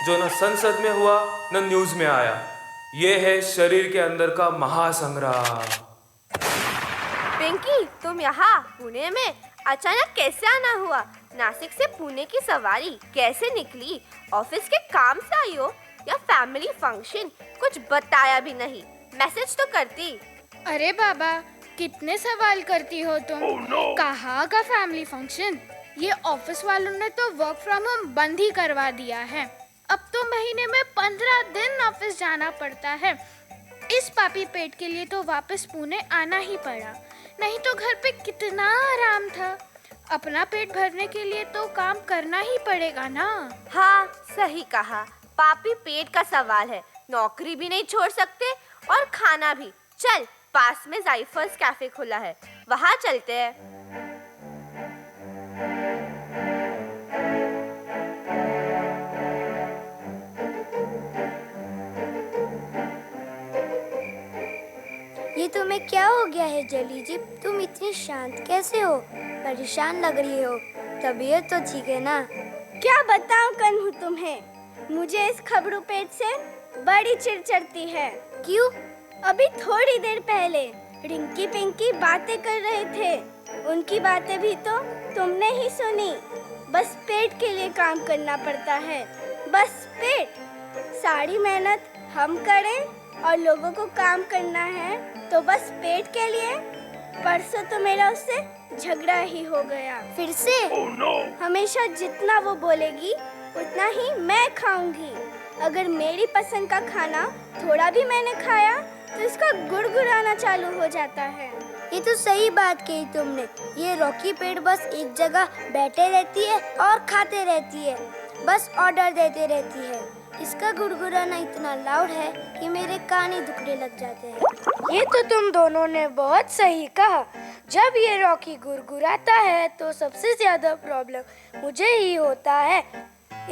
जो न संसद में हुआ न न्यूज में आया। ये है शरीर के अंदर का महासंग्राम। पिंकी, तुम यहाँ पुणे में अचानक कैसे आना हुआ? नासिक से पुणे की सवारी कैसे निकली? ऑफिस के काम से आई हो या फैमिली फंक्शन? कुछ बताया भी नहीं। मैसेज तो करती। अरे बाबा, कितने सवाल करती हो तुम। कहाँ का फैमिली फंक्शन? ये ऑफिस वालों ने तो वर्क फ्रॉम होम बंद ही करवा दिया है। अब तो महीने में 15 दिन ऑफिस जाना पड़ता है। इस पापी पेट के लिए तो वापस पुणे आना ही पड़ा, नहीं तो घर पे कितना आराम था। अपना पेट भरने के लिए तो काम करना ही पड़ेगा ना। हाँ, सही कहा। पापी पेट का सवाल है। नौकरी भी नहीं छोड़ सकते और खाना भी। चल, पास में जायफल्स कैफे खुला है, वहाँ चलते हैं। ये तुम्हें क्या हो गया है जली जी? तुम इतनी शांत कैसे हो? परेशान लग रही हो। तबीयत तो ठीक है ना? क्या बताऊं कन्हू तुम्हें, मुझे इस खबरू पेट से बड़ी चिढ़ चढ़ती है। क्यों? अभी थोड़ी देर पहले रिंकी पिंकी बातें कर रहे थे। उनकी बातें भी तो तुमने ही सुनी। बस पेट के लिए काम करना पड़ता है, बस पेट। सारी मेहनत हम करें और लोगों को काम करना है तो बस पेट के लिए। परसों तो मेरा उससे झगड़ा ही हो गया। फिर से? हमेशा जितना वो बोलेगी उतना ही मैं खाऊंगी। अगर मेरी पसंद का खाना थोड़ा भी मैंने खाया तो इसका गुड़गुड़ाना चालू हो जाता है। ये तो सही बात कही तुमने। ये रॉकी पेट बस एक जगह बैठे रहती है और खाते रहती है, बस ऑर्डर देते रहती है। इसका गुड़गुड़ाना इतना लाउड है कि मेरे कान ही दुखने लग जाते हैं। ये तो तुम दोनों ने बहुत सही कहा। जब ये रॉकी गुड़गुड़ाता है तो सबसे ज्यादा प्रॉब्लम मुझे ही होता है।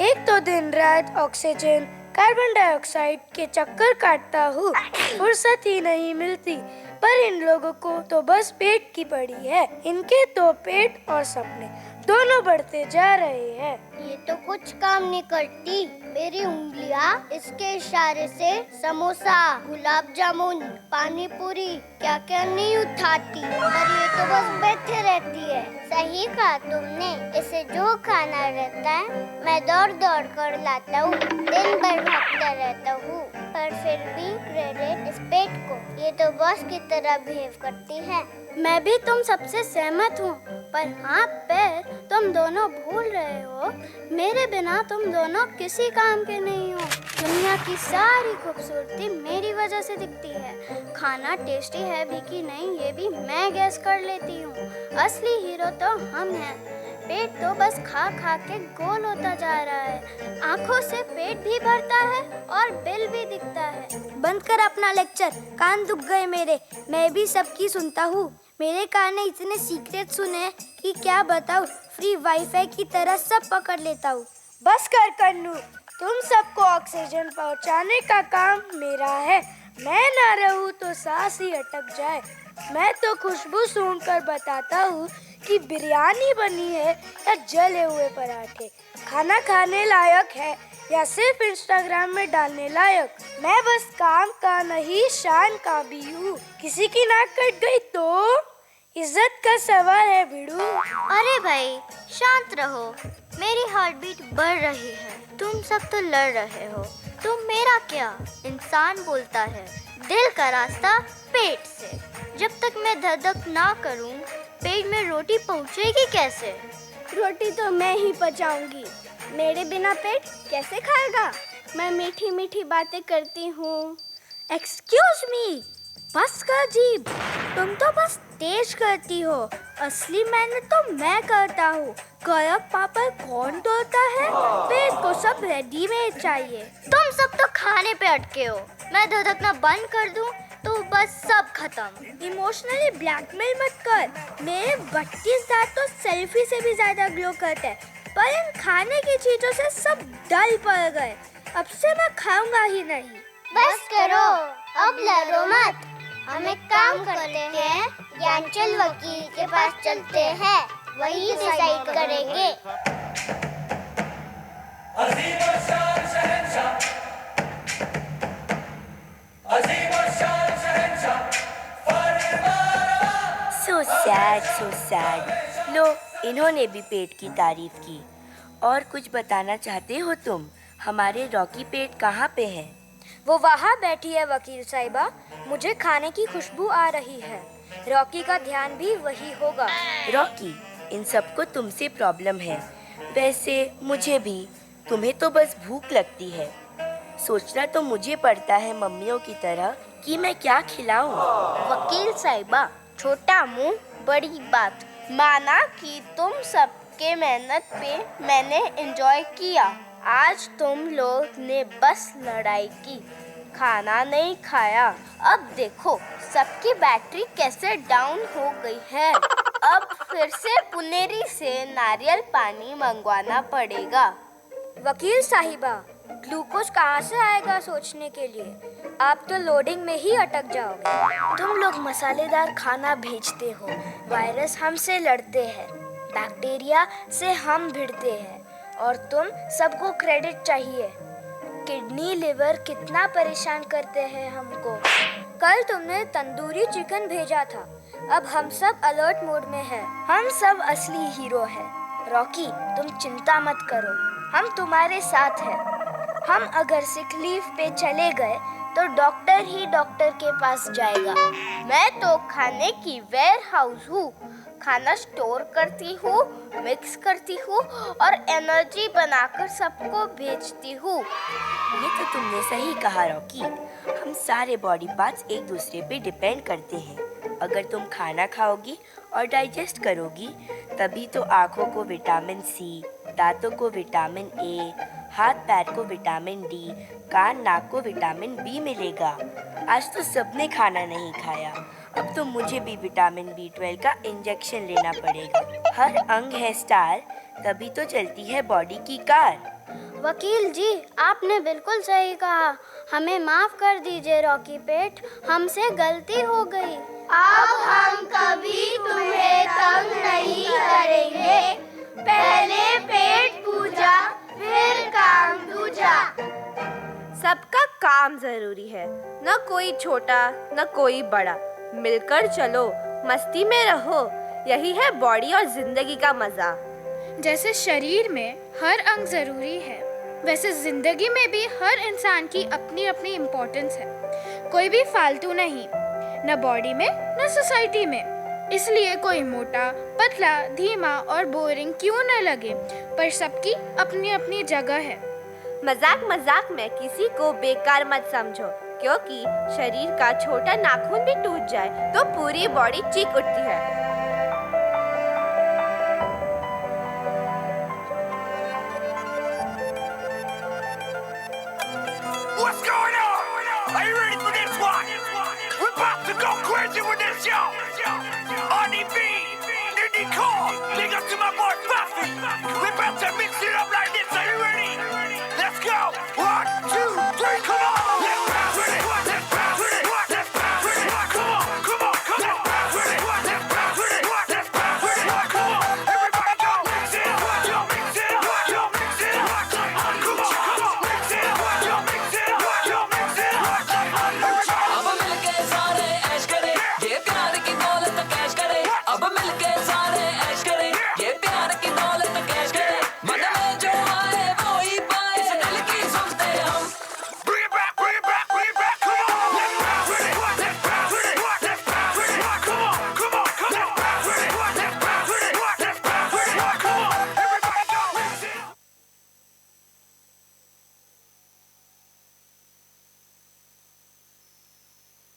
एक तो दिन रात ऑक्सीजन, कार्बन डाइऑक्साइड के चक्कर काटता हूँ, फुर्सत ही नहीं मिलती। पर इन लोगों को तो बस पेट की पड़ी है। इनके तो पेट और सपने दोनों बढ़ते जा रहे हैं। ये तो कुछ काम नहीं करती। मेरी उंगलियां इसके इशारे से समोसा, गुलाब जामुन, पानी पूरी क्या क्या नहीं उठाती, पर ये तो बस बैठे रहती है। सही कहा तुमने। इसे जो खाना रहता है मैं दौड़ दौड़ कर लाता हूँ, दिन भर भागता रहता हूँ, पर फिर भी क्रेडिट इस पेट को। ये तो बॉस की तरह बिहेव करती है। मैं भी तुम सबसे सहमत हूँ, पर हाँ पैर, तुम दोनों भूल रहे हो मेरे बिना तुम दोनों किसी काम के नहीं हो। दुनिया की सारी खूबसूरती मेरी वजह से दिखती है। खाना टेस्टी है भी कि नहीं ये भी मैं गैस कर लेती हूँ। असली हीरो तो हम हैं। पेट तो बस खा खा के गोल होता जा रहा है। आंखों से पेट भी भरता है और बिल भी दिखता है। बंद कर अपना लेक्चर, कान दुख गए मेरे। मैं भी सबकी सुनता हूँ। मेरे कान ने इतने सीक्रेट सुने कि क्या बताऊँ। फ्री वाईफाई की तरह सब पकड़ लेता हूँ। बस कर कन्नू, तुम सबको ऑक्सीजन पहुंचाने का काम मेरा है। मैं ना रहूं तो सांस ही अटक जाए। मैं तो खुशबू सूंघकर बताता हूँ कि बिरयानी बनी है या जले हुए पराठे, खाना खाने लायक है या सिर्फ इंस्टाग्राम में डालने लायक। मैं बस काम का नहीं, शान का भी हूँ। किसी की नाक कट गई तो इज्जत का सवाल है बिड़ू। अरे भाई शांत रहो, मेरी हार्ट बीट बढ़ रही है। तुम सब तो लड़ रहे हो, तो मेरा क्या? इंसान बोलता है दिल का रास्ता पेट से। जब तक मैं धड़धक ना करूं, पेट में रोटी पहुंचेगी कैसे? रोटी तो मैं ही पचाऊंगी, मेरे बिना पेट कैसे खाएगा? मैं मीठी मीठी बातें करती हूँ। एक्सक्यूज मी, बस कर जीभ। तुम तो बस तेज करती हो, असली मेहनत तो मैं करता हूँ। गरम पापड़ कौन तोड़ता है? पेट को सब रेडीमेड चाहिए। तुम सब तो खाने पे अटके हो। मैं धड़कना बंद कर दूँ तो बस सब खत्म। इमोशनली ब्लैकमेल मत कर। मेरे 32 दांत तो सेल्फी से भी ज्यादा ग्लो करते हैं, पर इन खाने की चीजों से सब डल पड़ गए। अब से मैं खाऊंगा ही नहीं। बस करो, अब लड़ो मत। हम एक काम करते हैं, ज्ञानचल वकील के पास चलते हैं, वही डिसाइड करेंगे। That's so sad. लो, इन्होंने भी पेट की तारीफ की। और कुछ बताना चाहते हो तुम? हमारे रॉकी पेट कहाँ पे है? वो वहाँ बैठी है वकील साहिबा। मुझे खाने की खुशबू आ रही है। रॉकी का ध्यान भी वही होगा। रॉकी, इन सबको तुमसे प्रॉब्लम है। वैसे मुझे भी। तुम्हें तो बस भूख लगती है। सोचना तो मुझे पड़ता है मम्मियों की तरह कि मैं क्या खिलाऊं। वकील साहिबा, छोटा मुंह बड़ी बात। माना कि तुम सबके मेहनत पे मैंने एंजॉय किया। आज तुम लोग ने बस लड़ाई की, खाना नहीं खाया। अब देखो सबकी बैटरी कैसे डाउन हो गई है। अब फिर से पुनेरी से नारियल पानी मंगवाना पड़ेगा। वकील साहिबा, ग्लूकोज कहाँ से आएगा सोचने के लिए? आप तो लोडिंग में ही अटक जाओगे। तुम लोग मसालेदार खाना भेजते हो, वायरस हमसे लड़ते हैं, बैक्टीरिया से हम भिड़ते हैं, और तुम सबको क्रेडिट चाहिए। किडनी लिवर कितना परेशान करते हैं हमको। कल तुमने तंदूरी चिकन भेजा था। अब हम सब अलर्ट मोड में हैं। हम सब असली हीरो हैं। रॉकी, तुम चिंता मत करो, हम तुम्हारे साथ हैं। हम अगर सिक लीव पे चले गए तो डॉक्टर ही डॉक्टर के पास जाएगा। मैं तो खाने की वेयर हाउस हूँ। खाना स्टोर करती हूँ, मिक्स करती हूँ और एनर्जी बनाकर सबको भेजती हूँ। ये तो तुमने सही कहा रॉकी। हम सारे बॉडी पार्ट्स एक दूसरे पे डिपेंड करते हैं। अगर तुम खाना खाओगी और डाइजेस्ट करोगी तभी तो आँखों को विटामिन सी, दांतों को विटामिन ए, हाथ पैर को विटामिन डी, कान नाक को विटामिन बी मिलेगा। आज तो सबने खाना नहीं खाया। अब तो मुझे भी विटामिन B12 का इंजेक्शन लेना पड़ेगा। हर अंग है स्टार, तभी तो चलती है बॉडी की कार। वकील जी, आपने बिल्कुल सही कहा। हमें माफ कर दीजिए रॉकी पेट, हमसे गलती हो गई। अब हम कभी तुम्हें तंग नहीं करेंगे। पहले पेट पूजा, फिर काम दूजा। सबका काम जरूरी है, न कोई छोटा न कोई बड़ा। मिलकर चलो, मस्ती में रहो, यही है बॉडी और जिंदगी का मजा। जैसे शरीर में हर अंग जरूरी है, वैसे जिंदगी में भी हर इंसान की अपनी अपनी इम्पोर्टेंस है। कोई भी फालतू नहीं, न बॉडी में न सोसाइटी में। इसलिए कोई मोटा, पतला, धीमा और बोरिंग क्यों न लगे, पर सबकी अपनी अपनी जगह है। मजाक मजाक में किसी को बेकार मत समझो, क्योंकि शरीर का छोटा नाखून भी टूट जाए तो पूरी बॉडी चीख उठती है। What's going on? Are you ready for this one? We're about to go crazy with this, yo. RDB, Nicole, big up to my boy Buffy. We're about to mix it up like this.